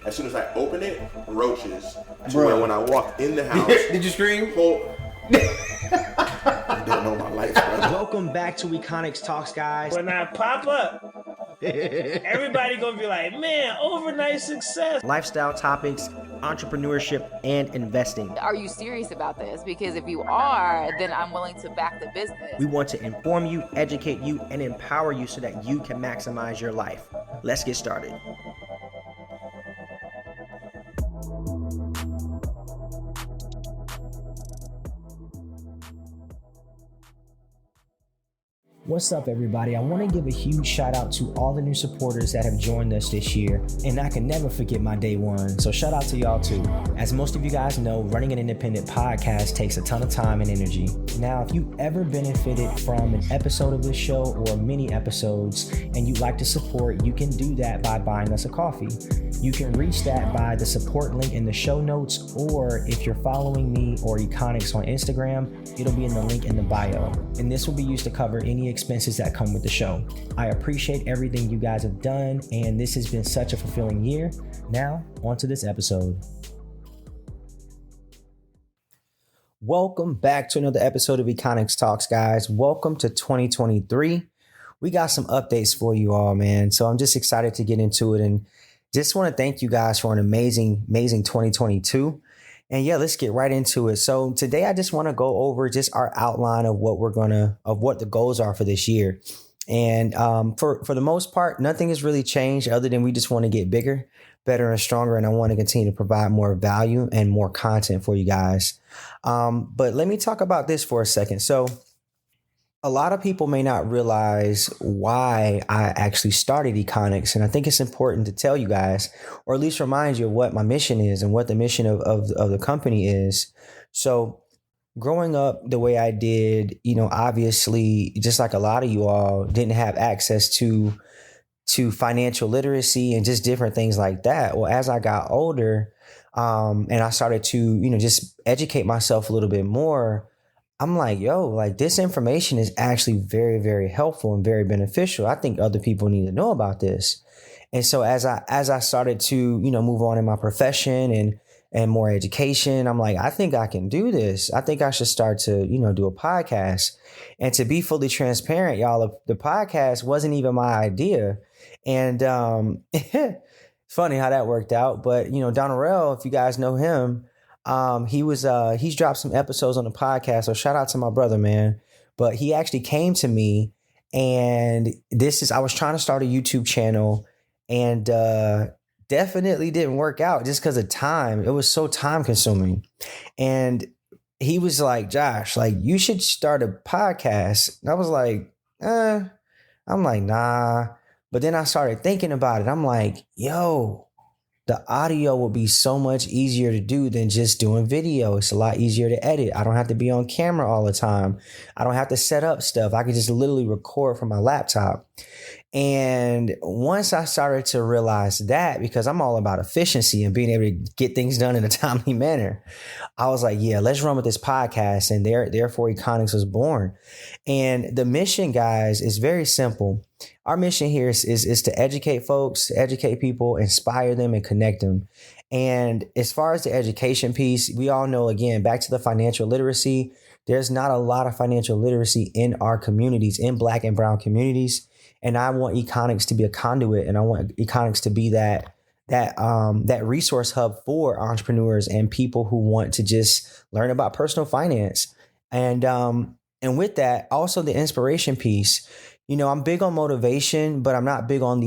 As soon as I open it, roaches. To where when I walk in the house, did you scream? You don't know my life, bro. Welcome back to Econix Talks, guys. When I pop up, everybody gonna be like, man, overnight success. Lifestyle topics, entrepreneurship, and investing. Are you serious about this? Because if you are, then I'm willing to back the business. We want to inform you, educate you, and empower you so that you can maximize your life. Let's get started. What's up, everybody? I want to give a huge shout out to all the new supporters that have joined us this year, and I can never forget my day one, so shout out to y'all too. As most of you guys know, running an independent podcast takes a ton of time and energy. Now, if you ever benefited from an episode of this show or mini episodes and you'd like to support, you can do that by buying us a coffee. You can reach that by the support link in the show notes, or if you're following me or Econix on Instagram, it'll be in the link in the bio. And this will be used to cover any expenses that come with the show. I appreciate everything you guys have done, and this has been such a fulfilling year. Now, on to this episode. Welcome back to another episode of Econix Talks, guys. Welcome to 2023. We got some updates for you all, man. So I'm just excited to get into it, and just want to thank you guys for an amazing 2022. And yeah, let's get right into it. So today I just want to go over just our outline of what what the goals are for this year. And for the most part, nothing has really changed other than we just want to get bigger, better, and stronger. And I want to continue to provide more value and more content for you guys. But let me talk about this for a second. So a lot of people may not realize why I actually started Econix. And I think it's important to tell you guys, or at least remind you of what my mission is and what the mission of the company is. So growing up the way I did, obviously, just like a lot of you all, didn't have access to financial literacy and just different things like that. Well, as I got older, and I started to, just educate myself a little bit more, I'm like, this information is actually very, very helpful and very beneficial. I think other people need to know about this. And so as I started to, move on in my profession and more education, I'm like, I think I can do this. I think I should start to, do a podcast. And to be fully transparent, y'all, the podcast wasn't even my idea. And funny how that worked out. But, Donarell, if you guys know him, he's dropped some episodes on the podcast. So shout out to my brother, man. But he actually came to me, and I was trying to start a YouTube channel, and definitely didn't work out just because of time. It was so time consuming. And he was like, Josh, you should start a podcast. And I was like, I'm like, nah. But then I started thinking about it. I'm like, the audio will be so much easier to do than just doing video. It's a lot easier to edit. I don't have to be on camera all the time. I don't have to set up stuff. I can just literally record from my laptop. And once I started to realize that, because I'm all about efficiency and being able to get things done in a timely manner, I was like, yeah, let's run with this podcast. And therefore Econix was born. And the mission, guys, is very simple. Our mission here is to educate folks, educate people, inspire them, and connect them. And as far as the education piece, we all know, again, back to the financial literacy, there's not a lot of financial literacy in our communities, in Black and brown communities. And I want Econix to be a conduit, and I want Econix to be that resource hub for entrepreneurs and people who want to just learn about personal finance. And with that, also the inspiration piece. I'm big on motivation, but I'm not big on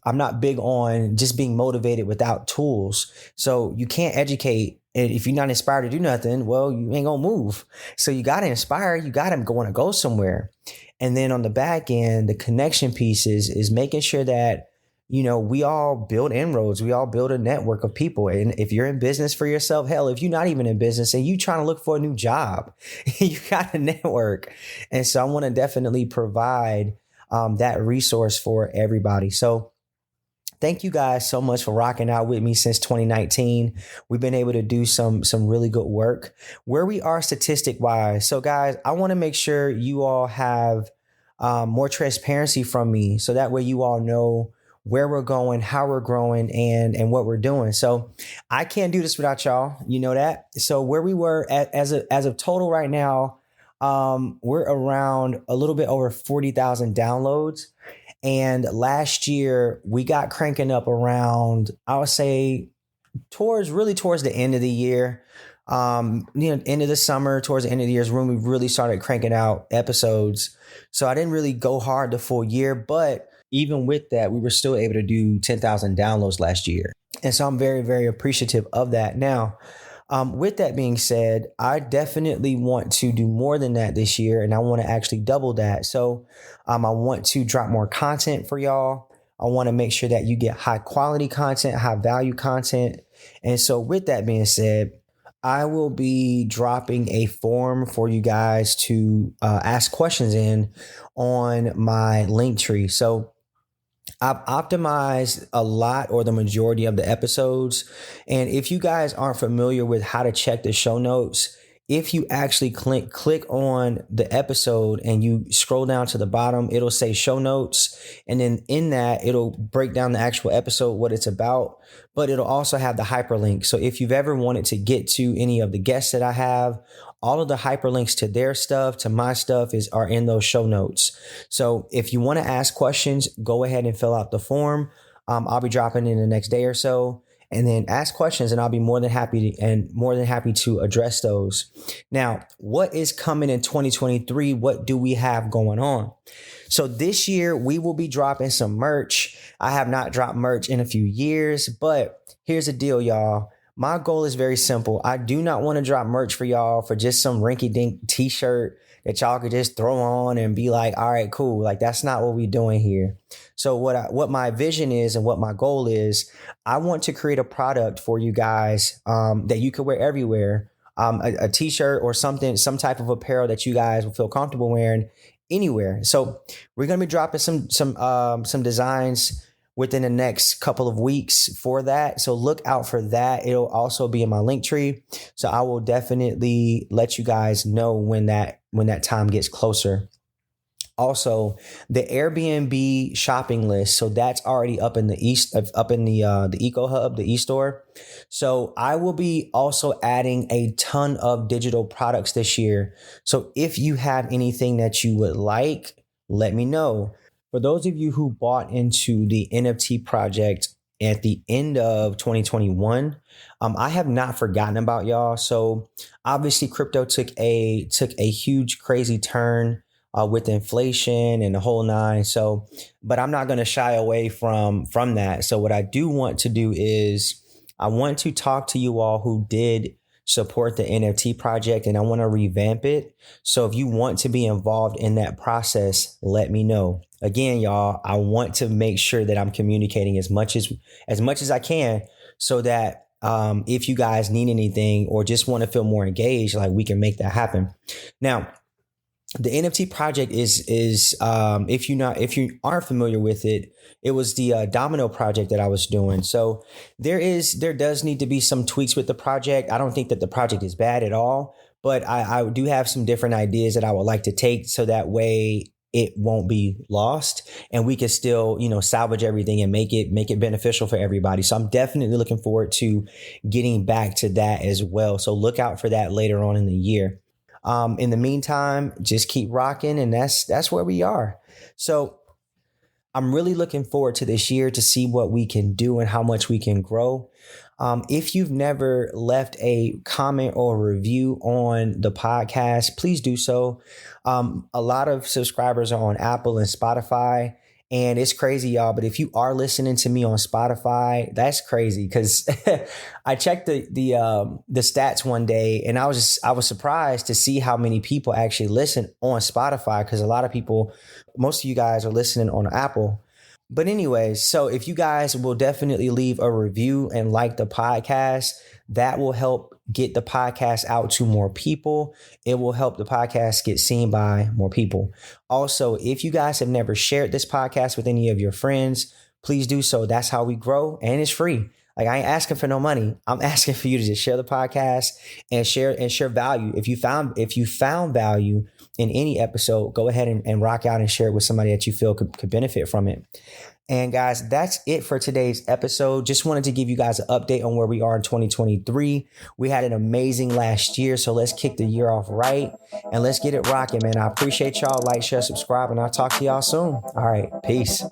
I'm not big on just being motivated without tools. So you can't educate. And if you're not inspired to do nothing, well, you ain't gonna move. So you got to inspire, you got to want to go somewhere. And then on the back end, the connection piece is making sure that, we all build inroads. We all build a network of people. And if you're in business for yourself, hell, if you're not even in business and you trying to look for a new job, you got a network. And so I want to definitely provide that resource for everybody. So thank you guys so much for rocking out with me since 2019. We've been able to do some really good work. Where we are statistic wise. So guys, I want to make sure you all have more transparency from me. So that way you all know where we're going, how we're growing, and what we're doing. So I can't do this without y'all. You know that. So where we were as of total right now, we're around a little bit over 40,000 downloads. And last year we got cranking up around, I would say towards the end of the year. End of the summer, towards the end of the year is when we really started cranking out episodes. So I didn't really go hard the full year, but even with that, we were still able to do 10,000 downloads last year. And so I'm very, very appreciative of that. Now, with that being said, I definitely want to do more than that this year, and I want to actually double that. So I want to drop more content for y'all. I want to make sure that you get high quality content, high value content. And so with that being said, I will be dropping a form for you guys to ask questions in on my Linktree. So I've optimized a lot or the majority of the episodes. And if you guys aren't familiar with how to check the show notes, if you actually click on the episode and you scroll down to the bottom, it'll say show notes. And then in that, it'll break down the actual episode, what it's about, but it'll also have the hyperlink. So if you've ever wanted to get to any of the guests that I have, all of the hyperlinks to their stuff, to my stuff are in those show notes. So if you want to ask questions, go ahead and fill out the form. I'll be dropping in the next day or so, and then ask questions, and I'll be more than happy to address those. Now, what is coming in 2023? What do we have going on? So this year we will be dropping some merch. I have not dropped merch in a few years, but here's the deal, y'all. My goal is very simple. I do not want to drop merch for y'all for just some rinky-dink t-shirt that y'all could just throw on and be like, all right, cool. Like, that's not what we're doing here. So what my vision is and what my goal is, I want to create a product for you guys that you could wear everywhere. A t-shirt or something, some type of apparel that you guys will feel comfortable wearing anywhere. So we're going to be dropping some designs within the next couple of weeks for that. So look out for that. It'll also be in my Linktree. So I will definitely let you guys know when that time gets closer. Also, the Airbnb shopping list. So that's already up in the Eco Hub, the e-store. So I will be also adding a ton of digital products this year. So if you have anything that you would like, let me know. For those of you who bought into the NFT project at the end of 2021, I have not forgotten about y'all. So obviously crypto took a huge crazy turn with inflation and the whole nine. So, but I'm not going to shy away from that. So what I do want to do is I want to talk to you all who did support the NFT project, and I want to revamp it. So if you want to be involved in that process, let me know. Again, y'all, I want to make sure that I'm communicating as much as I can, so that if you guys need anything or just want to feel more engaged, like, we can make that happen. Now, the NFT project is if you aren't familiar with it, it was the domino project that I was doing. So there does need to be some tweaks with the project. I don't think that the project is bad at all, but I do have some different ideas that I would like to take, so that way it won't be lost and we can still, salvage everything and make it beneficial for everybody. So I'm definitely looking forward to getting back to that as well. So look out for that later on in the year. In the meantime, just keep rocking, and that's where we are. So I'm really looking forward to this year to see what we can do and how much we can grow. If you've never left a comment or review on the podcast, please do so. A lot of subscribers are on Apple and Spotify, and it's crazy, y'all. But if you are listening to me on Spotify, that's crazy, because I checked the stats one day, and I was surprised to see how many people actually listen on Spotify, because a lot of people, most of you guys are listening on Apple. But anyways, so if you guys will definitely leave a review and like the podcast, that will help get the podcast out to more people. It will help the podcast get seen by more people. Also, if you guys have never shared this podcast with any of your friends, please do so. That's how we grow, and it's free. Like, I ain't asking for no money. I'm asking for you to just share the podcast and share value. If you found value in any episode, go ahead and rock out and share it with somebody that you feel could benefit from it. And guys, that's it for today's episode. Just wanted to give you guys an update on where we are in 2023. We had an amazing last year, so let's kick the year off right and let's get it rocking, man. I appreciate y'all. Like, share, subscribe, and I'll talk to y'all soon. All right, peace.